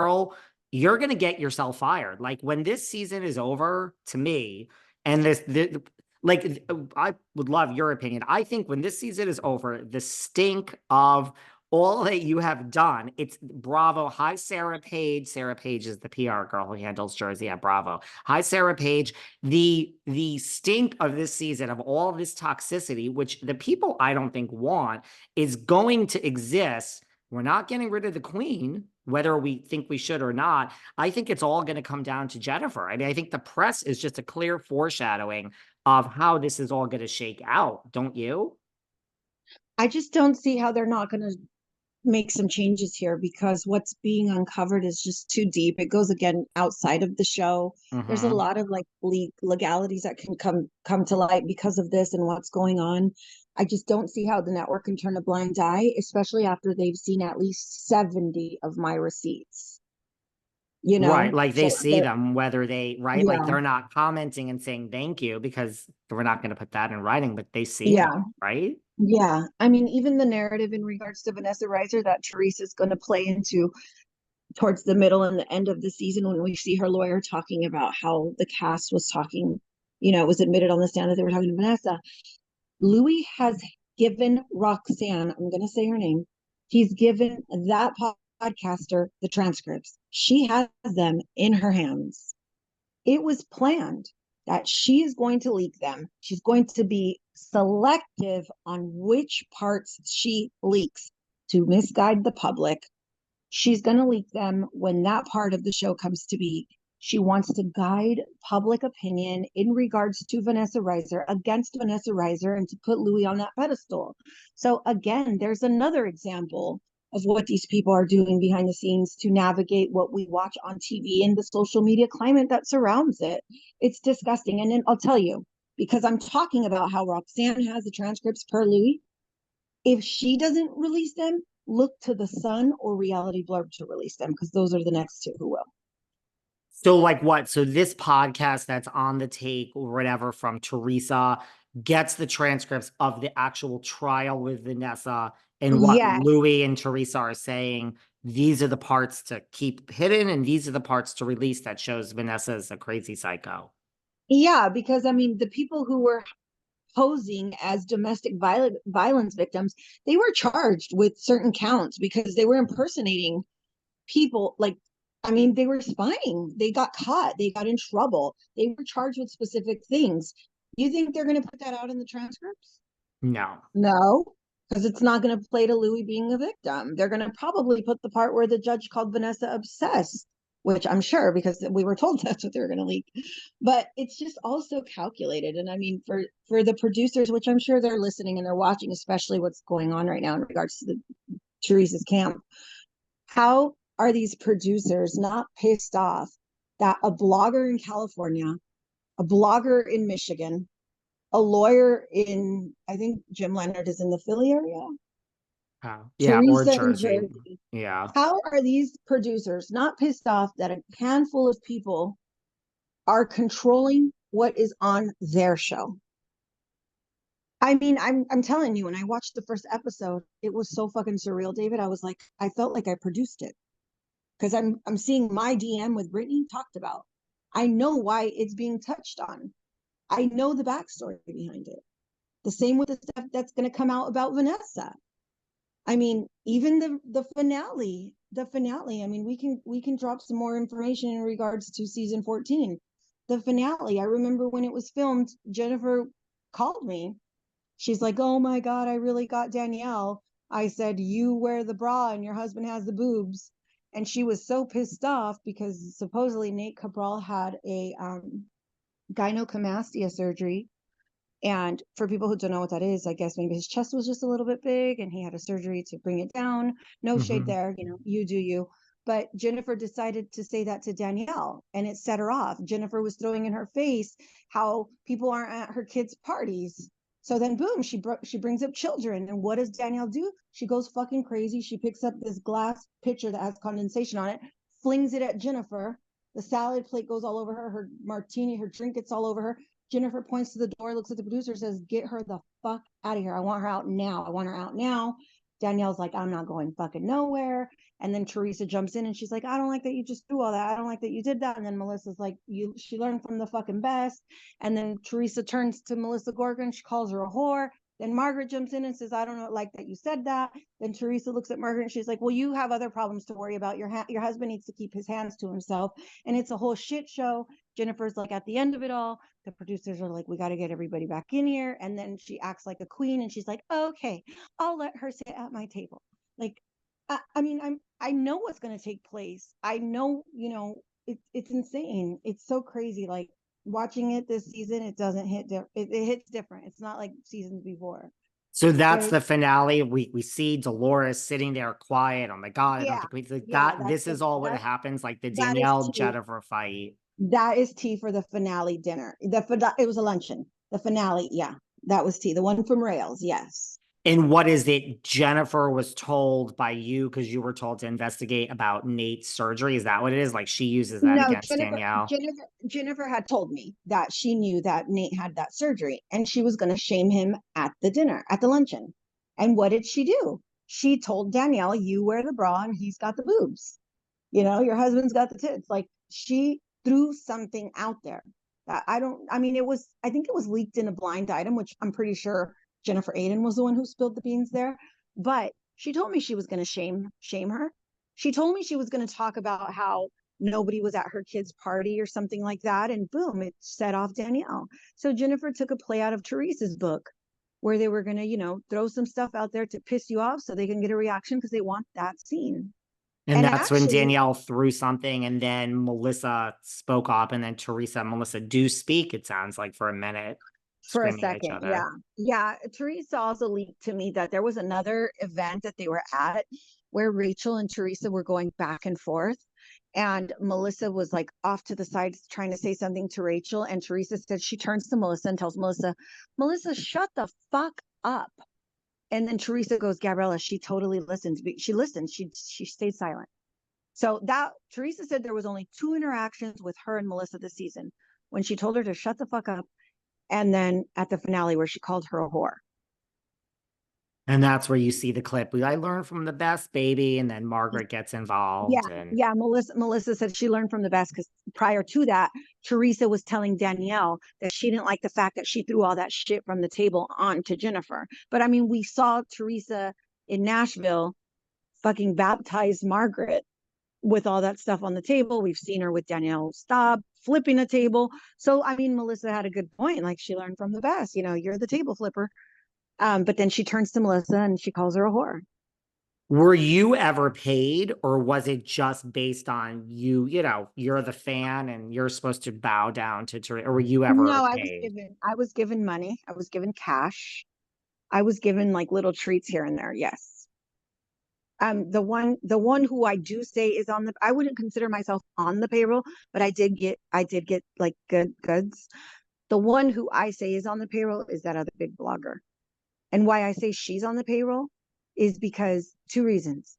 girl, you're going to get yourself fired. Like when this season is over, to me, and like, I would love your opinion. I think when this season is over, the stink of all that you have done, it's Bravo. Hi, Sarah Page. Sarah Page is the PR girl who handles Jersey at Bravo. Hi, Sarah Page. The stink of this season of all this toxicity, which the people I don't think want, is going to exist. We're not getting rid of the queen, whether we think we should or not. I think it's all going to come down to Jennifer. I mean, I think the press is just a clear foreshadowing of how this is all going to shake out, don't you? I just don't see how they're not going to make some changes here because what's being uncovered is just too deep. It goes again outside of the show. There's a Mm-hmm. lot of like legalities that can come to light because of this and what's going on. I just don't see how the network can turn a blind eye, especially after they've seen at least 70 of my receipts, Right. Like they So see them, whether they, right? Like yeah, they're not commenting and saying thank you because we're not going to put that in writing, but they see them, yeah. right? Yeah, I mean, even the narrative in regards to Vanessa Reiser that Teresa's going to play into towards the middle and the end of the season when we see her lawyer talking about how the cast was talking, it was admitted on the stand that they were talking to Vanessa. Louis has given Roxanne, I'm going to say her name, he's given that podcaster the transcripts. She has them in her hands. It was planned that she is going to leak them. She's going to be selective on which parts she leaks to misguide the public. She's going to leak them when that part of the show comes to be. She wants to guide public opinion in regards to Vanessa Reiser against Vanessa Reiser and to put Louis on that pedestal. So, again, there's another example of what these people are doing behind the scenes to navigate what we watch on TV and the social media climate that surrounds it. It's disgusting. And then I'll tell you, because I'm talking about how Roxanne has the transcripts per Louis, if she doesn't release them, look to the Sun or Reality Blurb to release them because those are the next two who will. So, like what? So, this podcast that's on the take or whatever from Teresa gets the transcripts of the actual trial with Vanessa and what Yes. Louis and Teresa are saying. These are the parts to keep hidden, and these are the parts to release that shows Vanessa is a crazy psycho. Yeah, because I mean, the people who were posing as domestic violence victims, they were charged with certain counts because they were impersonating people. Like, I mean, they were spying. They got caught. They got in trouble. They were charged with specific things. You think they're going to put that out in the transcripts? No. No, because it's not going to play to Louis being a victim. They're going to probably put the part where the judge called Vanessa obsessed, which I'm sure because we were told that's what they were going to leak. But it's just also calculated. And I mean, for the producers, which I'm sure they're listening and they're watching, especially what's going on right now in regards to the Teresa's camp, how are these producers not pissed off that a blogger in California, a blogger in Michigan, a lawyer in, I think Jim Leonard is in the Philly area, Yeah, or Teresa in Jersey. Jersey. Yeah. How are these producers not pissed off that a handful of people are controlling what is on their show? I mean, I'm telling you, when I watched the first episode, it was so fucking surreal, David. I was like, I felt like I produced it because I'm seeing my DM with Brittany talked about. I know why it's being touched on. I know the backstory behind it. The same with the stuff that's going to come out about Vanessa. I mean, even the finale. I mean, we can drop some more information in regards to season 14. The finale. I remember when it was filmed, Jennifer called me. She's like, "Oh my God, I really got Danielle." I said, "You wear the bra and your husband has the boobs." And she was so pissed off because supposedly Nate Cabral had a gynecomastia surgery. And for people who don't know what that is, I guess maybe his chest was just a little bit big and he had a surgery to bring it down. No shade Hmm. there, you do you. But Jennifer decided to say that to Danielle and it set her off. Jennifer was throwing in her face how people aren't at her kids' parties. So then, boom, she brings up children. And what does Danielle do? She goes fucking crazy. She picks up this glass pitcher that has condensation on it, flings it at Jennifer. The salad plate goes all over her. Her martini, her drink gets all over her. Jennifer points to the door, looks at the producer, says, "Get her the fuck out of here. I want her out now. I want her out now." Danielle's like, "I'm not going fucking nowhere." And then Teresa jumps in and she's like, I don't like that you just do all that. I don't like that you did that. And then Melissa's like, she learned from the fucking best. And then Teresa turns to Melissa Gorgon. She calls her a whore. Then Margaret jumps in and says, I don't know, like that you said that. Then Teresa looks at Margaret and she's like, well, you have other problems to worry about. Your husband needs to keep his hands to himself. And it's a whole shit show. Jennifer's like, at the end of it all, the producers are like, we got to get everybody back in here. And then she acts like a queen and she's like, okay, I'll let her sit at my table. Like, I mean, I know what's going to take place. I know, it's insane. It's so crazy. Like, watching it this season, it doesn't hit it hits different. It's not like seasons before. So that's There's the finale. We see Dolores sitting there quiet. Oh my God, I don't Yeah, think we like yeah, that. This is all what happens, like the that is Danielle tea. Jennifer fight. That is tea for the finale dinner. It was a luncheon. The finale, yeah, that was tea. The one from Rails, yes. And what is it? Jennifer was told by you because you were told to investigate about Nate's surgery. Is that what it is? Like she uses that No, against Danielle. Jennifer had told me that she knew that Nate had that surgery and she was going to shame him at the dinner, at the luncheon. And what did she do? She told Danielle, you wear the bra and he's got the boobs. Your husband's got the tits. Like, she threw something out there that I think it was leaked in a blind item, which I'm pretty sure Jennifer Aiden was the one who spilled the beans there. But she told me she was going to shame her. She told me she was going to talk about how nobody was at her kid's party or something like that. And boom, it set off Danielle. So Jennifer took a play out of Teresa's book where they were going to, throw some stuff out there to piss you off so they can get a reaction because they want that scene. And And that's when actually, Danielle threw something, and then Melissa spoke up, and then Teresa and Melissa do speak, it sounds like, for a minute, for a screaming at each second, other. yeah, Teresa also leaked to me that there was another event that they were at where Rachel and Teresa were going back and forth, and Melissa was like off to the side trying to say something to Rachel, and Teresa said, she turns to Melissa and tells Melissa, shut the fuck up. And then Teresa goes, Gabriella, she totally listens. She listened. She stayed silent. So that Teresa said there was only 2 interactions with her and Melissa this season, when she told her to shut the fuck up, and then at the finale where she called her a whore. And that's where you see the clip. I learned from the best, baby. And then Margaret gets Yeah, involved. And yeah. Melissa said she learned from the best because prior to that, Teresa was telling Danielle that she didn't like the fact that she threw all that shit from the table onto Jennifer. But I mean, we saw Teresa in Nashville fucking baptize Margaret with all that stuff on the table. We've seen her with Danielle Staub flipping a table. So I mean, Melissa had a good point. Like, she learned from the best. You're the table flipper. But then she turns to Melissa and she calls her a whore. were you ever paid, or was it just based on you? You're the fan and you're supposed to bow down to Teresa, or were you ever No, paid? I was given money. I was given cash. I was given like little treats here and there. Yes. The one who I do say is I wouldn't consider myself on the payroll, but I did get like good goods. The one who I say is on the payroll is that other big blogger. And why I say she's on the payroll is because 2 reasons.